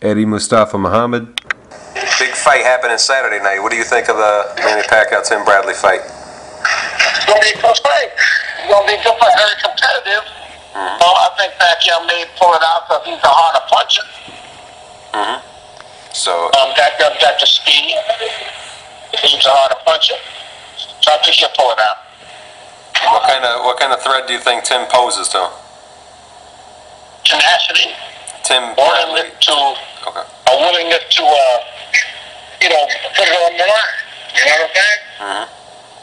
Eddie Mustafa Muhammad. Big fight happening Saturday night. What do you think of the Manny Pacquiao-Tim Bradley fight? It's going to be a close fight. It's going to be good fight, very competitive. I think Pacquiao may pull it out because he's a harder puncher. So Pacquiao's got the speed. He's a harder puncher. So I think he'll pull it out. What kind of threat do you think Tim poses to him? Tenacity. Tim Bradley. A willingness to, put it on the line. You know what I'm saying?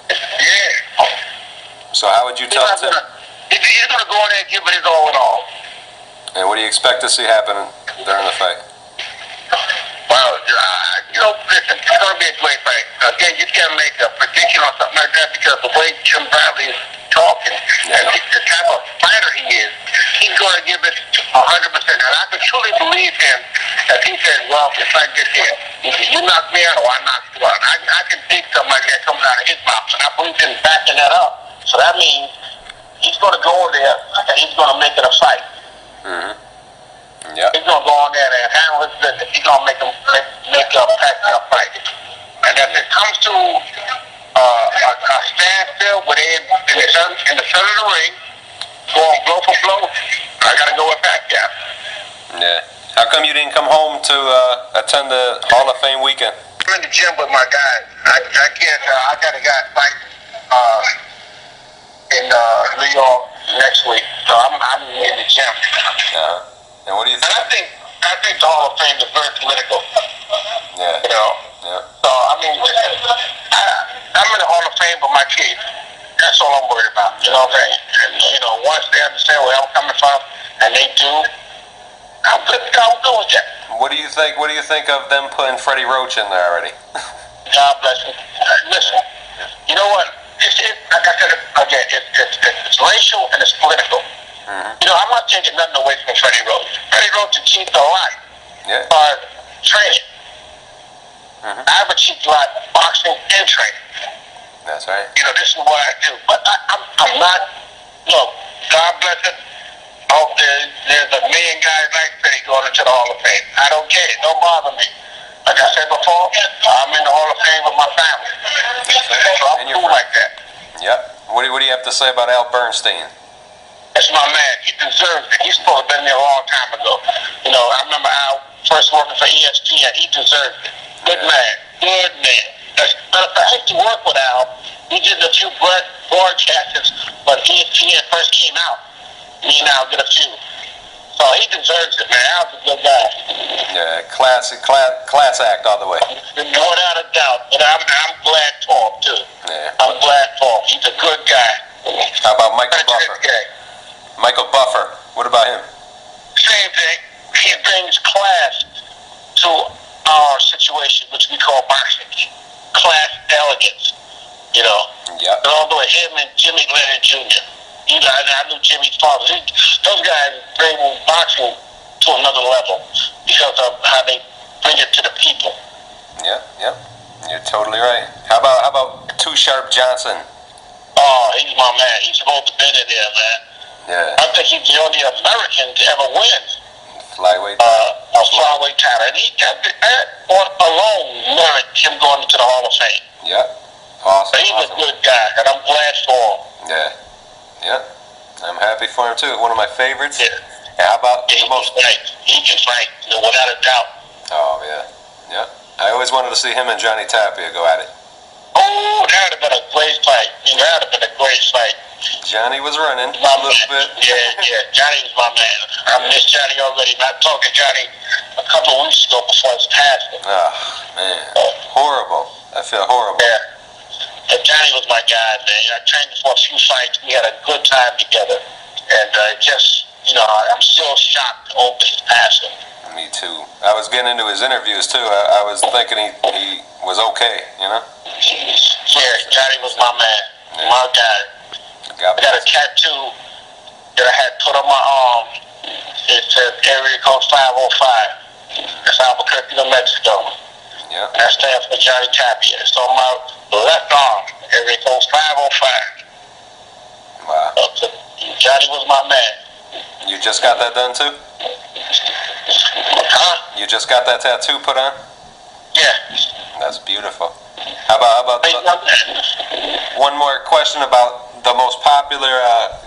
Yeah. So how would you tell Tim? He's going to go in there and give it his all in all. And what do you expect to see happen during the fight? Well, listen, it's going to be a great fight. Again, you can't make a prediction on something like that because the way Tim Bradley is talking and the type of fighter he is, he's going to give it 100%. And I can truly believe him that he says, well, it's like this here. You knock me out or I knock you out. I can think something like that coming out of his mouth. And I believe him backing that up. So that means he's going to go over there and he's going to make it a fight. Yeah. He's going to go on there and handle his business. He's going to make Pacquiao fight. And if it comes to a standstill where they're in the center of the ring, going blow for blow, I got to go with Pacquiao. Yeah. How come you didn't come home to attend the Hall of Fame weekend? I'm in the gym with my guys. I can't. I got a guy fight in New York next week, so I'm in the gym. And what do you think? And I think the Hall of Fame is very political. Yeah. Yeah. So I mean, listen, I'm in the Hall of Fame with my kids. That's all I'm worried about. You know what I'm saying? And once they understand where I'm coming from, and they do, I'm good with that. What do you think? What do you think of them putting Freddie Roach in there already? God bless you. Listen, you know what? Like I said again, it's racial and it's political. I'm not taking nothing away from Freddie Roach. Freddie Roach achieved a lot by training. I've achieved a lot boxing and training. That's right. This is what I do. But I'm not, look, God bless it. I hope there's a million guys like Freddie going into the Hall of Fame. I don't care. It don't bother me. Like I said before, I'm in the Hall of Fame with my family. So I'm cool like that. Yep. What do you have to say about Al Bernstein? That's my man. He deserves it. He's supposed to have been there a long time ago. I remember Al first working for ESPN. He deserved it. Good man. Good man. As a matter of fact, I used to work with Al. He did a few broadcasts when ESPN first came out. Me and Al did a few. So he deserves it, man. Al's a good guy. Yeah, class act all the way. Without a doubt. But I'm glad for him, too. Yeah. I'm glad for him. He's a good guy. How about Michael Buffer? Michael Buffer. What about him? Same thing. He brings class to our situation, which we call boxing. Class elegance. Yeah. And all the way him and Jimmy Leonard Jr. I knew Jimmy's father. Those guys bring boxing to another level because of how they bring it to the people. Yeah. You're totally right. How about Too Sharp Johnson? Oh, he's my man. He's supposed to be in there, man. Yeah. I think he's the only American to ever win flyweight. A flyweight title. And that alone merit him going into the Hall of Fame. Yeah. Awesome. But he's a good guy, and I'm glad for him. Yeah. I'm happy for him too. One of my favorites. Yeah. How about he can fight, without a doubt. Oh yeah. I always wanted to see him and Johnny Tapia go at it. Oh, that would have been a great fight. That would have been a great fight. Johnny was running a little bit. Yeah. Johnny was my man. I miss Johnny already. I talked to Johnny a couple of weeks ago before his passing. Oh man, horrible. I feel horrible. Yeah. And Johnny was my guy, man. I trained him for a few fights. We had a good time together. And I'm still shocked over his passing. Me too. I was getting into his interviews too. I was thinking he was okay, Yeah, Johnny was my man. Yeah. My guy. I got a tattoo that I had put on my arm. It says area code 505. That's Albuquerque, New Mexico. Yeah. That stands for Johnny Tapia. It's on my left arm. Area code 505. Wow. Johnny was my man. You just got that done too? Huh? You You just got that tattoo put on? Yeah. That's beautiful. How about one more question about the most popular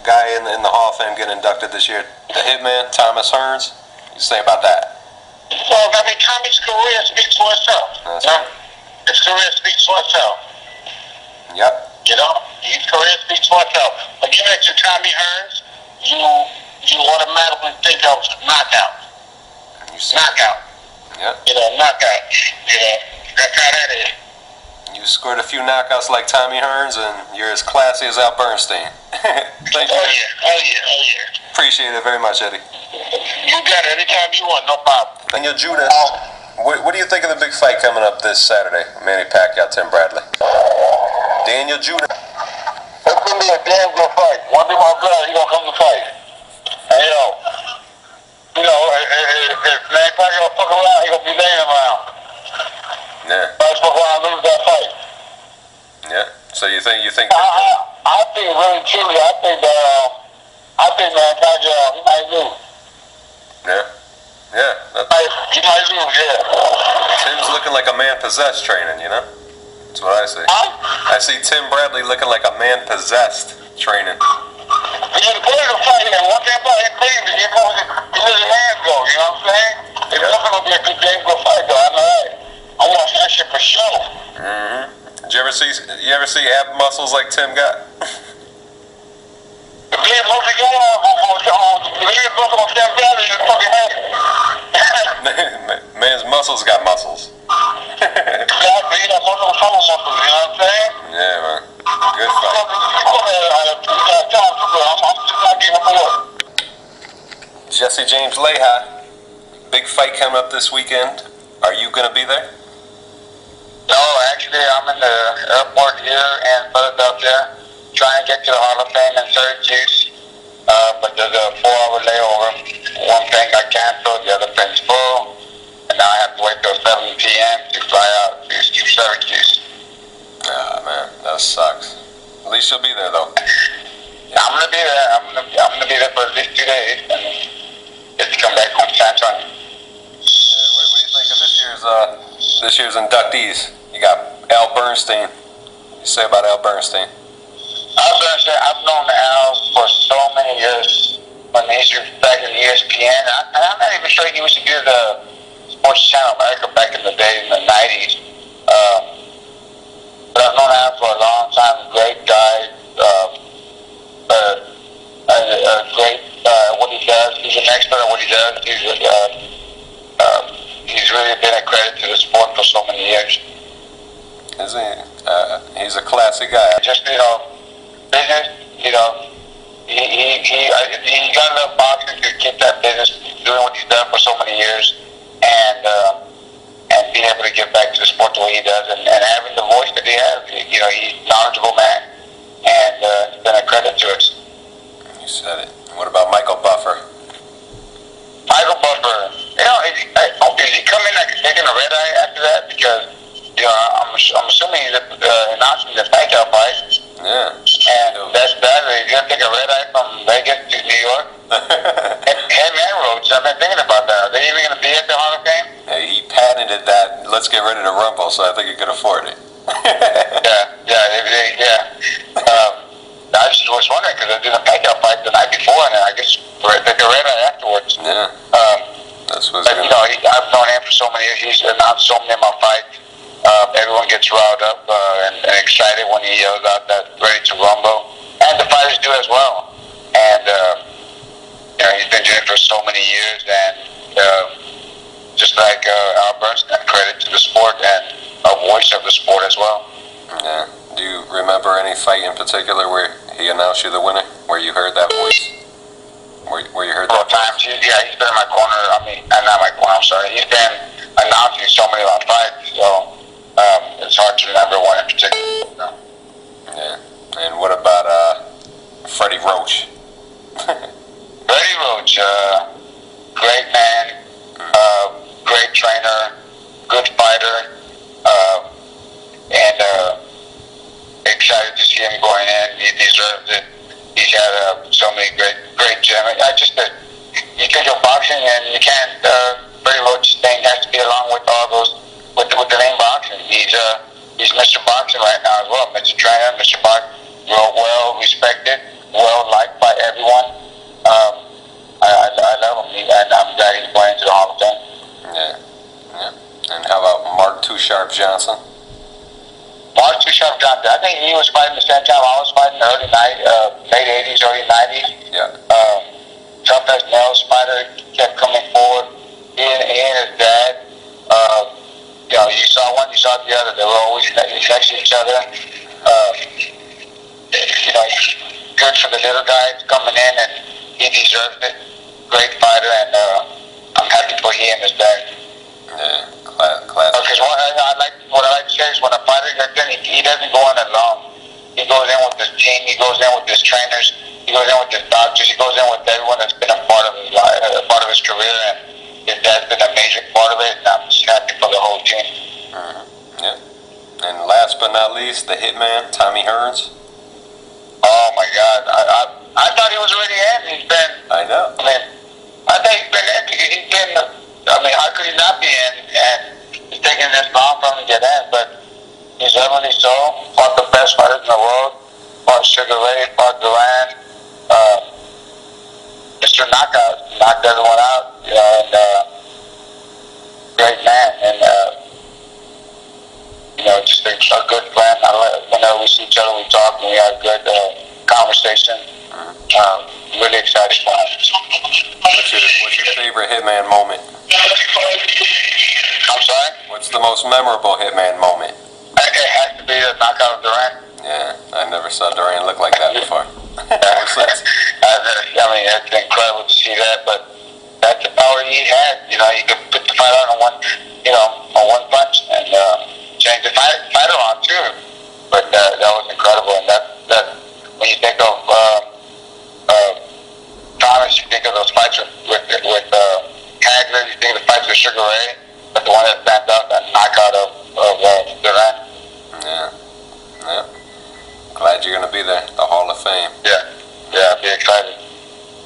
guy in the Hall of Fame getting inducted this year, the Hitman, Thomas Hearns. You say about that? Well, I mean, Tommy's career speaks for itself. That's right. His career speaks for itself. Yep. You know, his career speaks for itself. When you mention Tommy Hearns, you automatically think of knockout. Knockout. Yep. You know, knockout. You know, that's how that is. You scored a few knockouts like Tommy Hearns, and you're as classy as Al Bernstein. Thank you. Oh yeah. Appreciate it very much, Eddie. You got it anytime you want, no problem. Daniel Judas, what do you think of the big fight coming up this Saturday? Manny Pacquiao, Tim Bradley. Daniel Judas. It's gonna be a damn good fight. One thing about Bradley, he's gonna come to fight. And if Manny Pacquiao fuck around, he's gonna be laying around. Yeah. That's why I lose that fight. Yeah. So you think? I think really truly, I think Manny Pacquiao, he might lose. Yeah. Yeah. He might lose, yeah. Tim's looking like a man possessed training, you know? That's what I see. I see Tim Bradley looking like a man possessed training. He's a political fight, and one thing about him, crazy, he let his hands go, you know what I'm saying? It's not gonna be a good game, good fight, though. I watch that shit for sure. Did you ever see ab muscles like Tim got? The big muscle on Tim Bradley is fucking heavy. Man's muscles got muscles. Exactly, he got muscles, you know what I'm saying? Yeah, man. Good fight. I'm just not getting bored. Jesse James Leha, big fight coming up this weekend. Are you gonna be there? No, actually, I'm in the airport here in Philadelphia, trying to get to the Hall of Fame in Syracuse. But there's a 4-hour layover. One thing I canceled, the other thing's full. And now I have to wait till 7 p.m. to fly out to Syracuse. Ah, man, that sucks. At least you'll be there, though. I'm gonna be there. I'm gonna be there for at least 2 days, and get to come back home to San Antonio. Yeah, what do you think of this year's inductees? You got Al Bernstein. What do you say about Al Bernstein? Al Bernstein, I've known Al for so many years. When he used to be back in ESPN, I'm not even sure he used to do the Sports Channel America back in the day in the 90s. But I've known Al for a long time. Great guy. Great what he does. He's an expert at what he does. He's really been a credit to the sport for so many years. Is he? He's a classy guy. Just business. He got enough boxing to keep that business doing what he's done for so many years, and being able to give back to the sport the way he does, and having the voice that he has. He's a knowledgeable man, and it's been a credit to us. You said it. What about Michael Buffer? Michael Buffer, is he coming like taking a red eye after that? Because I'm assuming he's announcing the Pacquiao fight. Yeah. And that's that. He's gonna take a red eye from Vegas to New York. Him and Roach, I've been thinking about that. Are they even gonna be at the Hall of Fame? Hey, he patented that. Let's get ready to rumble, so I think he could afford it. I just was wondering because I did a Pacquiao fight the night before, and I guess they got red eye afterwards. Yeah. That's what's I've known him for so many years. He's announced so many of my fights. Everyone gets riled up and excited when he yells out that ready to rumble, and the fighters do as well. And he's been doing it for so many years, and just like Al Bernstein, credit to the sport and a voice of the sport as well. Yeah. Do you remember any fight in particular where he announced you the winner, where you heard that voice? Where you heard that voice? Times. He's been in my corner. Not my corner, I'm sorry. He's been announcing so many of my fights, so it's hard to remember one in particular. Yeah. And what about Freddie Roach? Freddie Roach, great man, great trainer, good fighter, and excited to see him going in. He deserves it. He's had so many great gym. You think of boxing and you can't. Freddie Roach thing has boxing right now as well. Mr. Trainer, Mr. Park, real well respected, well liked by everyone. I love him, and I'm glad he's going into the Hall of Fame. Yeah. And how about Mark Too Sharp Johnson? Mark Too Sharp Johnson. I think he was fighting the same time I was fighting, late 80s, early 90s. Yeah. Tough as nails fighter, kept coming forward. He and his dad, you saw one, you saw the other. They were always next to each other. Good for the little guys coming in, and he deserves it. Great fighter, and I'm happy for he and his dad. Yeah, class. Because what I like to say is when a fighter gets in, he doesn't go in alone. He goes in with his team. He goes in with his trainers. He goes in with his doctors. He goes in with everyone that's been a part of his life, a part of his career, and his dad's been a major part of it. And I'm just happy for the whole team. Yeah. And last but not least, the Hitman, Tommy Hearns. Oh my God! I thought he was already in. He's been. I know. I think he's been in because he's been. How could he not be in? And it's taking this long for him to get in, but he's definitely so. Fought the best fighters in the world. Fought Sugar Ray, fought Duran. Mr. Knockout knocked everyone out. And great man, and just a good friend. Whenever we see each other, we talk, and we have good conversation. Really excited for him. What's your favorite Hitman moment? I'm sorry? What's the most memorable Hitman moment? It has to be the knockout of Duran. Yeah, I never saw Duran look like that before. It's incredible to see that, but that's the power he had. He could put the fight on one punch and change the fight around too. But that was incredible, and that when you think of Thomas, you think of those fights with Hagler, you think of the fights with Sugar Ray, but the one that stands out, that knockout of Duran. Yeah. Glad you're gonna be there, the Hall of Fame. Yeah, I'll be excited.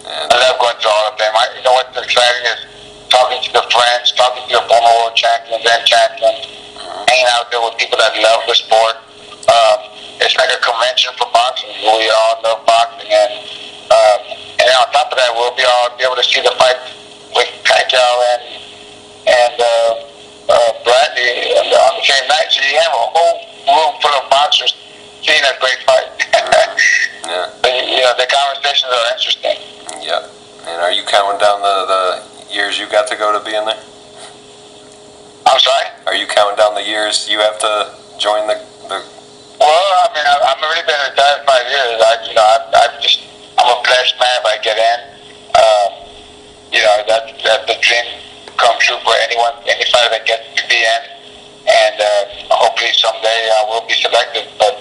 And I love going to the Hall of Fame. You know what's exciting is talking to the friends, talking to your former world champions and champions, hanging out there with people that love the sport. It's like a convention for boxing. We all love boxing, and then on top of that, we'll be able to see the fight with Pacquiao and Bradley on the same night. So you have a whole room full of boxers seeing a great fight. The conversations are interesting. Yeah. And are you counting down the years you got to go to be in there? I'm sorry? Are you counting down the years you have to join the Well, I've already been retired 5 years. I'm a blessed man if I get in. That's the dream come true for anyone, any fighter that gets to be in. And hopefully someday I will be selected. But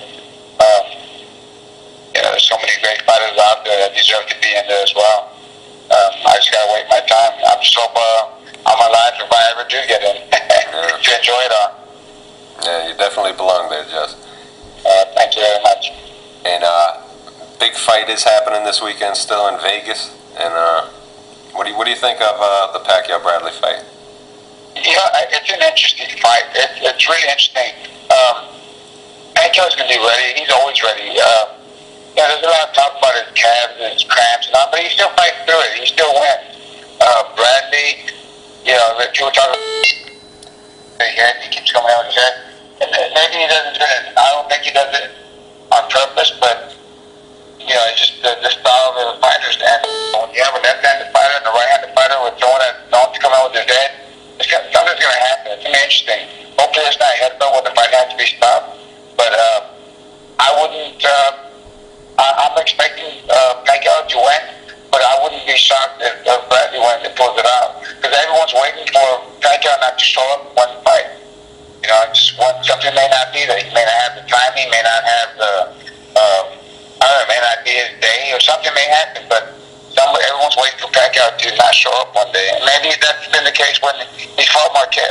there's so many great fighters out there that deserve to be in there as well. I just gotta wait my time. I'm just hope I'm alive if I ever do get in to enjoy it all. Yeah, you definitely belong there, Jess. Thank you very much. And big fight is happening this weekend still in Vegas. And what do you think of the Pacquiao-Bradley fight? It's an interesting fight. It's really interesting. Pacquiao's going to be ready. He's always ready. There's a lot of talk about his calves and his cramps and all, but he still fights through it. He still wins. Bradley, people talk about his head. He keeps coming out with his head. And maybe he doesn't do it. I don't think he does it on purpose, but it's just the style of the fighters. And when you have a left-handed fighter and a right-handed fighter with someone that don't come out with his head, something's going to happen. It's going to be interesting. Hopefully it's not a headbutt where the fight has to be stopped. But I wouldn't. I'm expecting Pacquiao to win, but I wouldn't be shocked if Bradley wins and pulls it out, because everyone's waiting for Pacquiao not to show up one fight. Something may not be there. He may not have the time. He may not have the. It may not be his day, or something may happen. But everyone's waiting for Pacquiao to not show up one day. And maybe that's been the case when he fought Marquez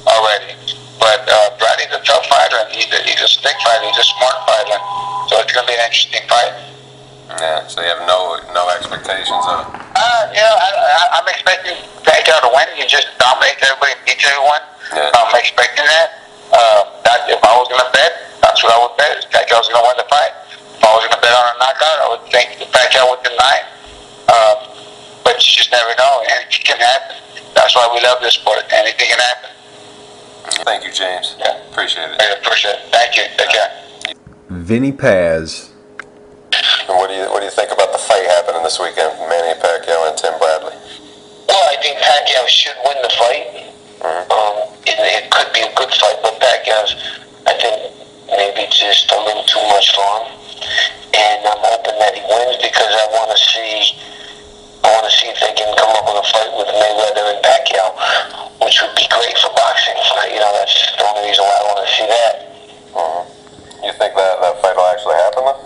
already. But Bradley's a tough fighter, and he's a stick fighter. He's a smart fighter. So it's going to be an interesting fight. Yeah, so you have no expectations of it? I'm expecting Pacquiao to win. He just dominates everybody, beats everyone. Yeah. I'm expecting that. If I was going to bet, what I would bet is Pacquiao's going to win the fight. If I was going to bet on a knockout, I would think Pacquiao would deny. But you just never know. Anything can happen. That's why we love this sport. Anything can happen. Thank you, James. Yeah. Appreciate it. I appreciate it. Thank you. Take care. Vinnie Paz. And what do you think about the fight happening this weekend, Manny Pacquiao and Tim Bradley? Well, I think Pacquiao should win the fight. It could be a good fight, but Pacquiao's, I think, maybe just a little too much for him. And I'm hoping that he wins because I want to see if they can come up with a fight with Mayweather and Pacquiao, which would be great for boxing. That's the only reason why I want to see that. You think that fight will actually happen, though?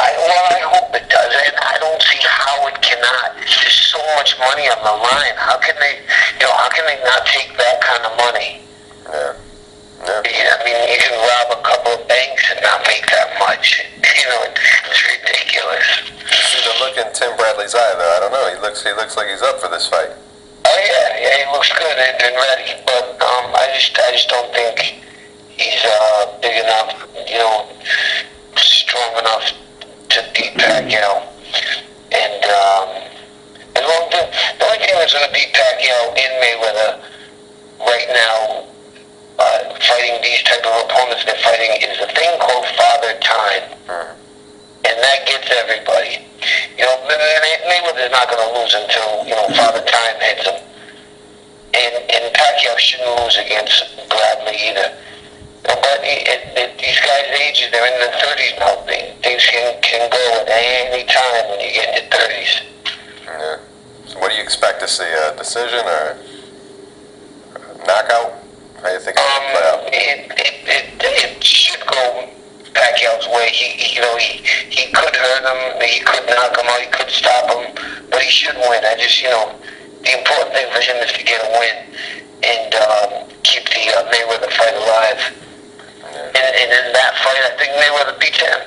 I hope it does, and I don't see how it cannot. It's just so much money on the line. How can they not take that kind of money? Yeah. I mean, you can rob a couple of banks and not make that much. It's ridiculous. You see the look in Tim Bradley's eye, though. I don't know. He looks like he's up for this fight. Oh yeah, he looks good and ready, but I just don't think he's big enough, strong enough to beat Pacquiao. And the only thing that's going to beat Pacquiao in Mayweather right now, fighting these type of opponents they're fighting, is a thing called father time. And that gets everybody. Mayweather's not going to lose until, father time hits him. And Pacquiao shouldn't lose against Bradley either. But these guys' ages, they're in their 30s now. Things can go at any time when you get in your 30s. Yeah. So what do you expect to see? A decision or a knockout? How do you think it'll play out? It should go Pacquiao's way. He could hurt him. He could knock him out. He could stop him. But he should win. The important thing for him is to get a win and keep the Mayweather fight alive. And in that fight, I think Mayweather beats him.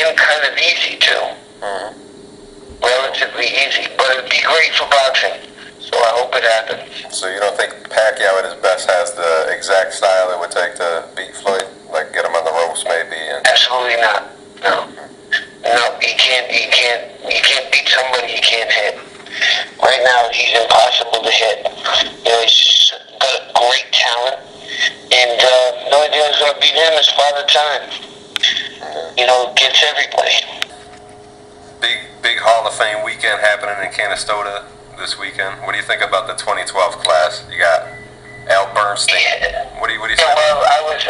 And kind of easy too. Relatively easy, but it'd be great for boxing. So I hope it happens. So you don't think Pacquiao at his best has the exact style it would take to beat Floyd? Like get him on the ropes maybe? Absolutely not. No, you can't beat somebody you can't hit. Right now, he's impossible to hit. He's got great talent, and the only thing that's going to beat him is father time. Gets everybody. Big Hall of Fame weekend happening in Canastota this weekend. What do you think about the 2012 class? You got Al Bernstein. Yeah. What do you say? Yeah, well, I was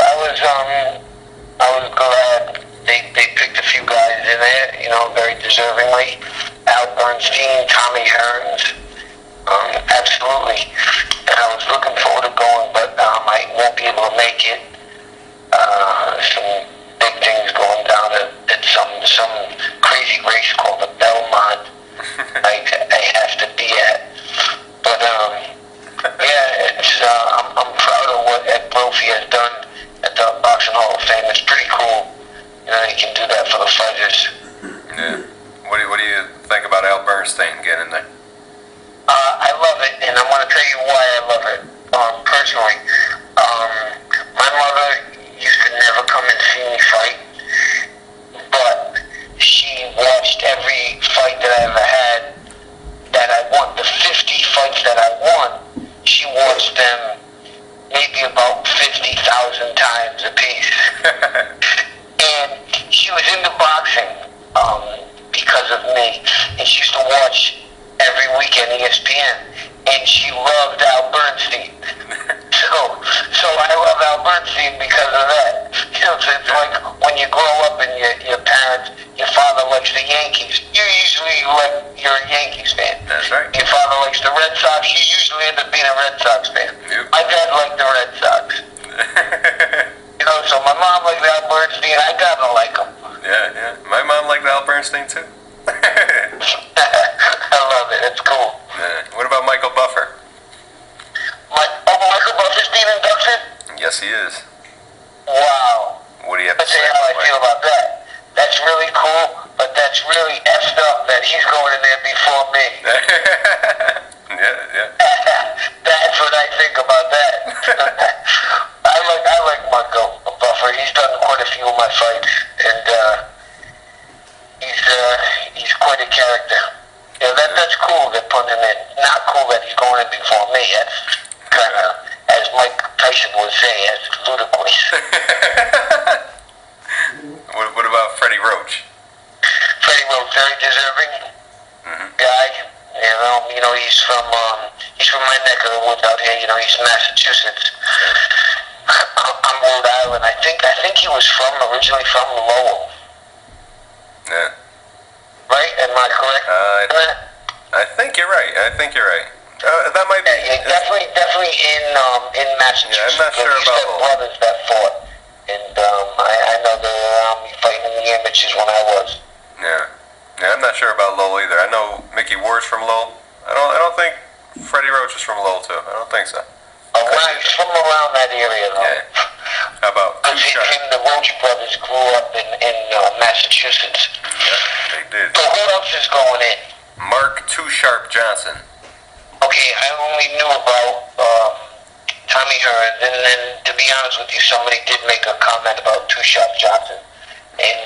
glad they picked a few guys in there, very deservingly. Al Bernstein, Tommy Hearns, absolutely. And I was looking forward to going, but I won't be able to make it. Some big things going down at some crazy race called the Belmont. I have to be at. But yeah, I'm proud of what Ed Brophy has done at the Boxing Hall of Fame. It's pretty cool. He can do that for the fighters. Yeah. What do you think about Al Bernstein getting in there? I love it, and I'm going to tell you why I love it. Personally, my mother used to never come and see me fight, but she watched every fight that I ever had that I won. The 50 fights that I won, she watched them maybe about 50,000 times a piece. And she was into boxing because of me, and she used to watch every weekend ESPN, and she loved Al Bernstein. So I love Al Bernstein because of that. It's like when you grow up and your parents, your father likes the Yankees, you're a Yankees fan. That's right. Your father likes the Red Sox, you usually end up being a Red Sox fan. Yep. My dad liked the Red Sox. So my mom liked Al Bernstein, I gotta like him. Yeah. My mom liked Al Bernstein too. I love it, it's cool. What about Michael Buffer? Michael Buffer's being inducted? Yes, he is. Wow. What do you have to Let's say? see how I feel about that. That's really cool, but that's really effed up that he's going in there before me. Yeah. That's what I think about that. I fights, and he's quite a character. You know, that's cool they're putting him in. Not cool that he's going in before me. That's kind of, as Mike Tyson would say, that's ludicrous. What about Freddie Roach? Freddie Roach, very deserving guy. You know, he's from my neck of the woods out here. You know, he's Massachusetts. I'm Rhode Island. I think he was originally from Lowell. Yeah. Right? Am I correct? I think you're right. That might be. Yeah, definitely in Massachusetts. Yeah, I'm not sure about Lowell. Brothers that fought, and I know they were around me fighting in the amateurs when I was. Yeah, I'm not sure about Lowell either. I know Mickey Ward's from Lowell. I don't think Freddie Roach is from Lowell too. I don't think so. He's from around that area though. Yeah. How about Too Sharp? The Roach brothers grew up in Massachusetts. Yeah, they did. So who else is going in? Mark Too Sharp Johnson. Okay, I only knew about Tommy Hearns, and then to be honest with you, somebody did make a comment about Too Sharp Johnson, and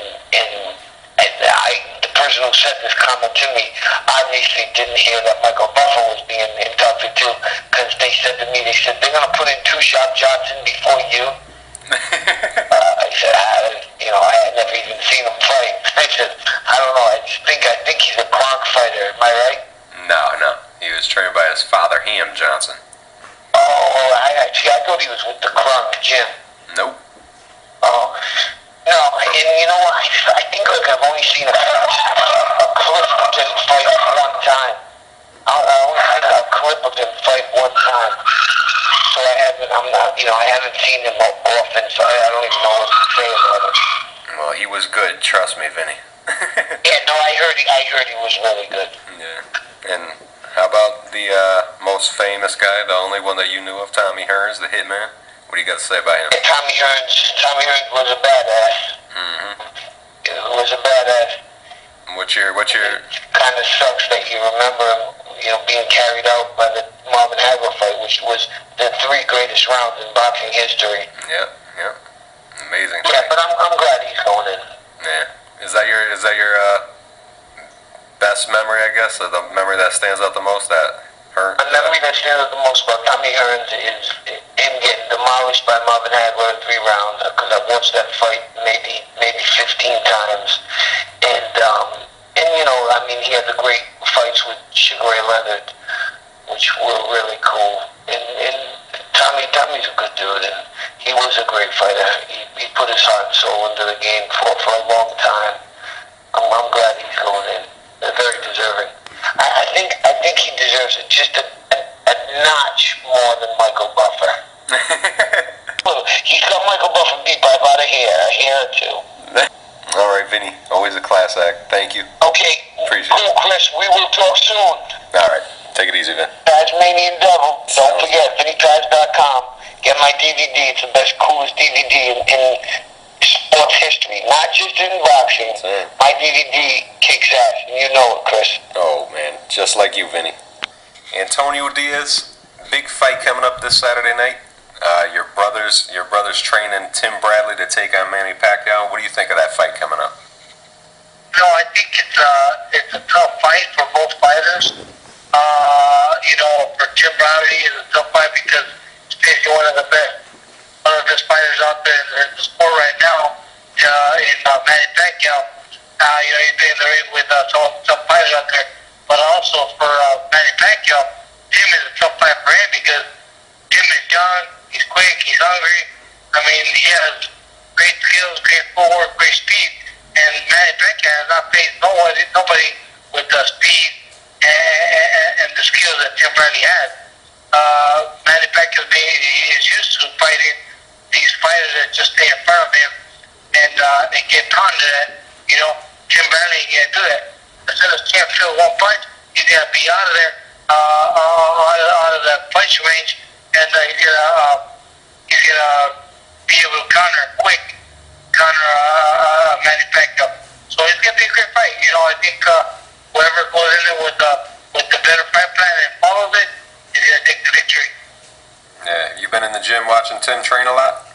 the person who said this comment to me obviously didn't hear that Michael Buffer was being inducted too, because they said to me, they're going to put in Too Sharp Johnson before you. I said, I had never even seen him fight. I said, I don't know, I think he's a Kronk fighter, am I right? No, he was trained by his father, Ham Johnson. Oh, I thought he was with the Kronk gym. Nope. Oh, no, and you know what, I think I've only seen a clip of him fight one time. I only seen a clip of him fight one time. So I haven't seen him often, so I don't even know what to say about him. Well, he was good, trust me, Vinny. Yeah, no, I heard he was really good. Yeah. And how about the most famous guy, the only one that you knew of, Tommy Hearns, the Hitman? What do you got to say about him? Tommy Hearns was a badass. It was a badass. What's your? Kind of sucks that you remember him, being carried out by the Marvin Hagler fight, which was the 3 greatest rounds in boxing history. Yeah. Amazing. Yeah, but I'm glad he's going in. Yeah. Is that your best memory, I guess, or the memory that stands out the most? That Hearns. The memory that stands out the most about Tommy Hearns is him getting demolished by Marvin Hagler in 3 rounds, because I've watched that fight maybe 15 times, and he had the great fights with Sugar Ray Leonard, which were really cool. And Tommy's a good dude, and he was a great fighter. He put his heart and soul into the game for a long time. I'm glad he's going in. They're very deserving. I think he deserves it just a notch more than Michael Buffer. He's got Michael Buffer beat by about a hair or 2. All right, Vinny. Always a class act. Thank you. Okay. Appreciate it. Chris. We will talk soon. All right. Take it easy, Vin. Tasmanian Devil. Don't forget, VinniePaz.com. Get my DVD. It's the best, coolest DVD in sports history. Not just in boxing. My DVD kicks ass. And you know it, Chris. Oh, man. Just like you, Vinny. Antonio Diaz. Big fight coming up this Saturday night. Your brother's training Tim Bradley to take on Manny Pacquiao. What do you think of that fight coming up? No, I think it's a tough fight for both fighters. For Tim Bradley, it's a tough fight because he's facing one of the best fighters out there in the sport right now, in Manny Pacquiao. He's been in the ring with some fighters out there, but also for Manny Pacquiao, Tim is a tough fight for him because Tim is young, he's quick, he's hungry. He has great skills, great footwork, great speed, and Manny Pacquiao has not faced nobody with the speed and the skills that Tim Bradley has. Manny Pacquiao is used to fighting these fighters that just stay in front of him and get pounded at. Tim Bradley can't do that. As soon as Tim feels one punch, he's gonna be out of there, out of that punch range, and he's gonna be able to counter Manny Pacquiao. So it's gonna be a great fight. I think whoever goes in there with the better fight plan and follows it is gonna take the victory. Yeah, you been in the gym watching Tim train a lot?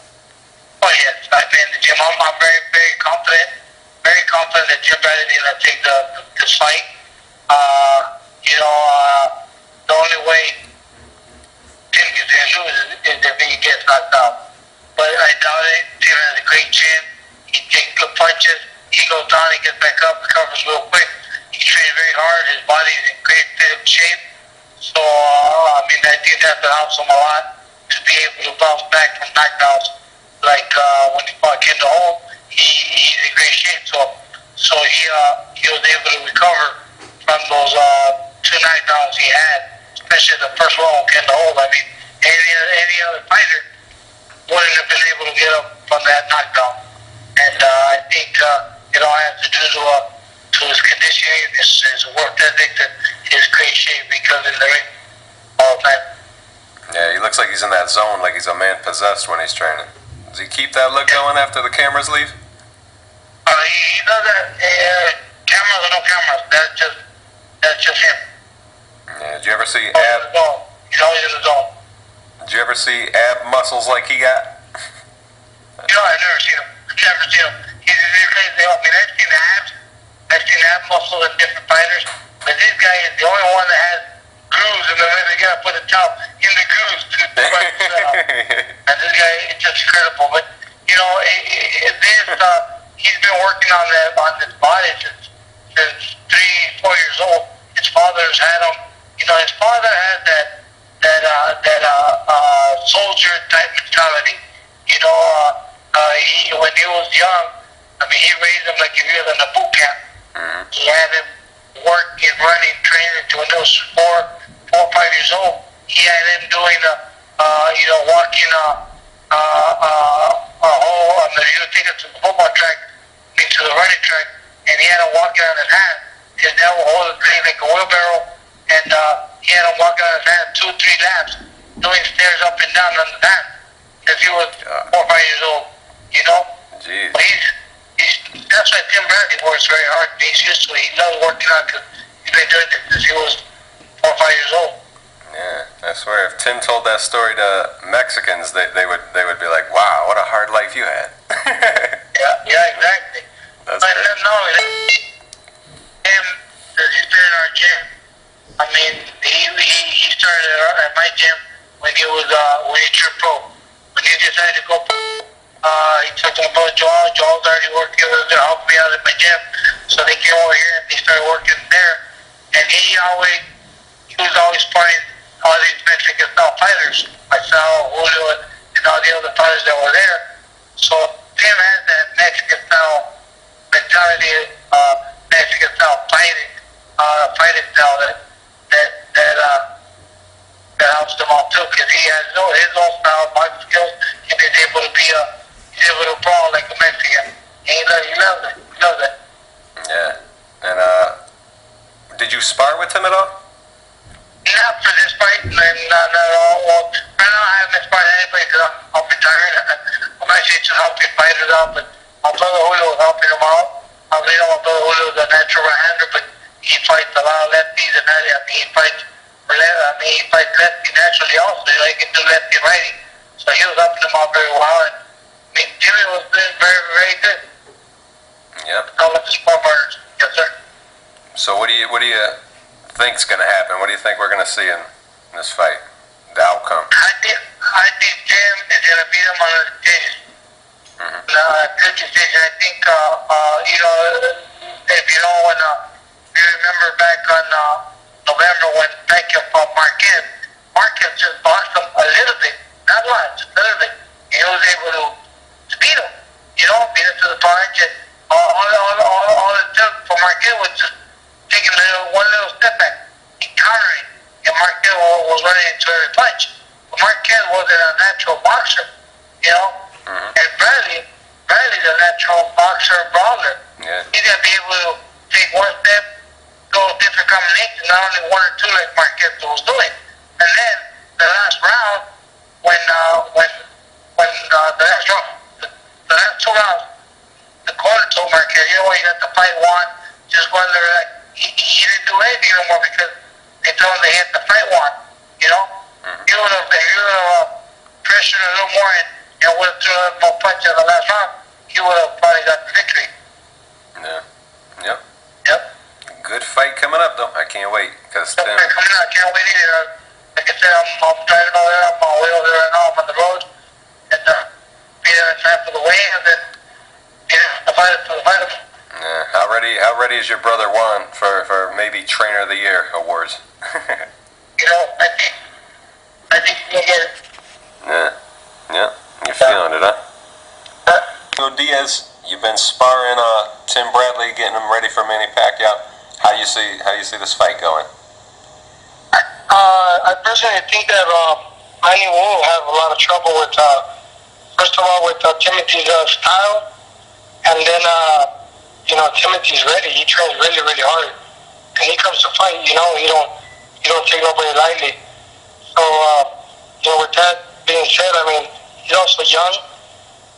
Oh yes, I've been in the gym. I'm very, very very confident that Jim Bradley is going to take this fight. The only way Tim is going to lose is if he gets knocked out. But I doubt it. Tim has a great chin. He takes good punches. He goes down, he gets back up, recovers real quick. He trains very hard. His body is in great fit of shape. So, I think that helps him a lot to be able to bounce back from knockdowns. Like when he fought Kendall Holt, he's in great shape. So he was able to recover from those 2 knockdowns he had, especially the first one with Kendall Holt. Any other fighter wouldn't have been able to get up from that knockdown. And I think it all has to do to his conditioning, his work ethic, and his great shape because in the ring all the time. Yeah, he looks like he's in that zone, like he's a man possessed when he's training. Does he keep that look going after the cameras leave? He does that. Cameras or no cameras, that's just him. Yeah. Did you ever see He's always in the zone. Did you ever see ab muscles like he got? I've never seen him. He's crazy. I've seen ab muscles in different fighters, but this guy is the only one that has grooves, and then you gotta put the top in the grooves to fight himself. And this guy is just incredible. But he's been working on this body since 3-4 years old. His father's had him. His father had that soldier type mentality. When he was young, he raised him like if he was in a boot camp. Mm-hmm. He had him working, running, training to when he was 4 or 5 years old. He had him doing walking he would take it to the football track, to the running track, and he had him walking on his hand. His dad would hold his leg like a wheelbarrow, and he had him walking on his hand 2-3 laps, doing stairs up and down on the hand, because he was 4 or 5 years old. Jeez. But that's why Tim Bradley works very hard. He's used to it. He loves working out because he's been doing it since he was 4 or 5 years old. Yeah, I swear, if Tim told that story to Mexicans, they would be like, "Wow, what a hard life you had." yeah, exactly. That's But great. not only that, him, he's been in our gym. He started at my gym when he turned pro. When he decided to go pro, he took him about Joel. Joel's already working with him to help me out at my gym. So they came over here and they started working there. And he was always fighting all these Mexican style fighters, myself, Julio, and all the other fighters that were there. So Tim has that Mexican style mentality, Mexican style fighting style that helps them all too, because he has his own style, boxing skills, and he's able to brawl like a Mexican. And he loves it. He loves it. Yeah. And did you spar with him at all? Not for this fight, not at all. Well, right now I haven't sparred anybody because I'm retired. I'm actually just helping fighters out, but my brother Julio is helping him out. My brother Julio is a natural right-hander, but he fights a lot of lefties and that. He fights lefty naturally also. He can do lefty and righty. So he was helping him out very well. And Jimmy was doing very, very good. Yep. All of the sport partners. Yes, sir. So what do you think's going to happen? What do you think we're going to see in this fight? The outcome? I think Jim is going to beat him on a decision. Mm-hmm. Good decision. I think, if you remember back on November when Pacquiao fought Marquez just boxed him a little bit, not much, just a little bit. And he was able to beat him, beat him to the punch. And all it took for Marquez was just taking one little step back and countering. And Marquez was running into every punch. But Marquez wasn't a natural boxer, Mm-hmm. And Bradley's a natural boxer and brawler. Yeah. He's going to be able to take one step, go different combinations, not only 1 or 2 like Marquez was doing. And then the last round, when the last 2 rounds, the corner told Marquez, you got the fight won. Just go in there. He didn't do anything anymore because they told him they had the fight won. Mm-hmm. He would have pressured a little more and would have thrown a more punch in the last round. He would have probably got the victory. Good fight coming up, though. I can't wait. Cause Coming out, can't wait either. Like I said, I'm driving over there. I'm on my way over there right now. I'm on the road. And be there in time for the weigh-in, and then the fight for the fight. Yeah. How ready is your brother Juan for maybe Trainer of the Year awards? I think you get it. Yeah. You're feeling it, huh? So Diaz, you've been sparring Tim Bradley, getting him ready for Manny Pacquiao. How do you see this fight going? I personally think that Manny will have a lot of trouble with, first of all, with Timothy's style, and then Timothy's ready. He trains really, really hard, and he comes to fight. You don't take nobody lightly. So with that being said, I mean, he's also young.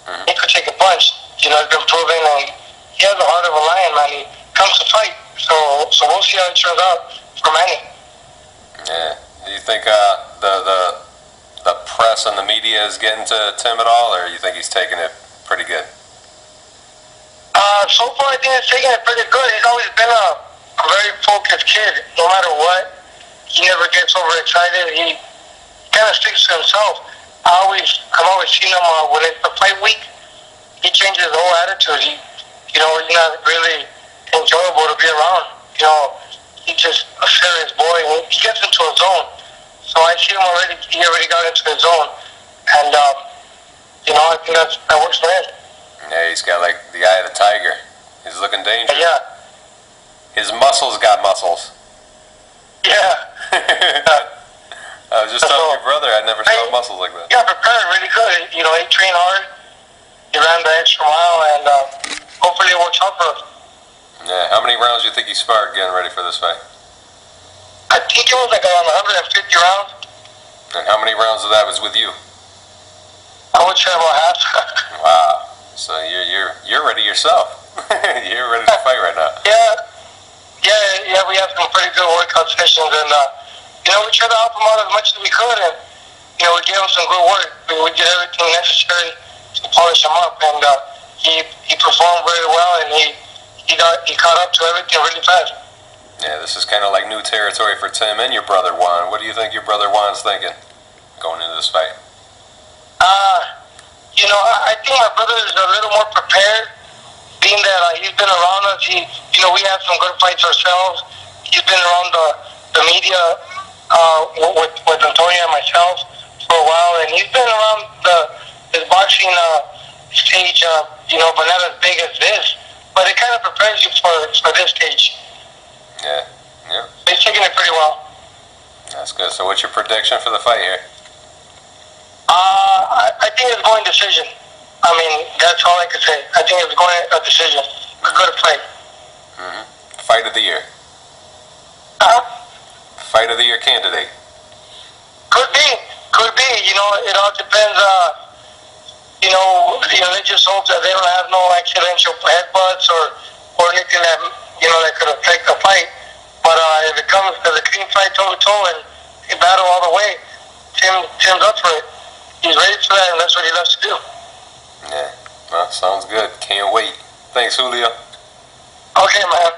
Mm-hmm. He could take a punch. He's been proven, and he has the heart of a lion, man. He comes to fight. So we'll see how it turns out for Manny. Yeah. Do you think the press and the media is getting to Tim at all, or you think he's taking it pretty good? So far, I think he's taking it pretty good. He's always been a very focused kid. No matter what, he never gets overexcited. He kind of sticks to himself. I've always seen him when it's the fight week. He changes his whole attitude. He's not really enjoyable to be around. He's just a serious boy. He gets into a zone. So I see him already. He already got into the zone, and I think that works for him. Yeah, he's got like the eye of the tiger. He's looking dangerous. Yeah. His muscles got muscles. Yeah. I was just telling your brother I never saw muscles like that. Yeah, prepared really good. He trained hard. He ran the extra mile, and hopefully it works out for us. Yeah. How many rounds do you think he sparred getting ready for this fight? I think it was like around 150 rounds. And how many rounds of that was with you? I would say about half. Wow. So you're ready yourself. You're ready to fight right now. Yeah. We have some pretty good workout sessions, and we try to help him out as much as we could, and we gave him some good work. We did everything necessary to polish him up, and he performed very well, and he caught up to everything really fast. Yeah, this is kind of like new territory for Tim and your brother Juan. What do you think your brother Juan's thinking going into this fight? I think my brother is a little more prepared, being that he's been around us. We have some good fights ourselves. He's been around the media with Antonio and myself for a while, and he's been around his boxing stage, but not as big as this. But it kind of prepares you for this stage. Yeah. He's taking it pretty well. That's good. So what's your prediction for the fight here? I think it's going decision. I mean, that's all I can say. I think it's going a decision. A good fight. Mm-hmm. Fight of the year. Fight of the year candidate. Could be. It all depends. They just hope that they don't have no accidental headbutts or anything that could affect the fight. But if it comes to the clean fight toe to toe and they battle all the way, Tim's up for it. He's ready for that, and that's what he loves to do. Yeah. Well, sounds good. Can't wait. Thanks, Julio. Okay, man.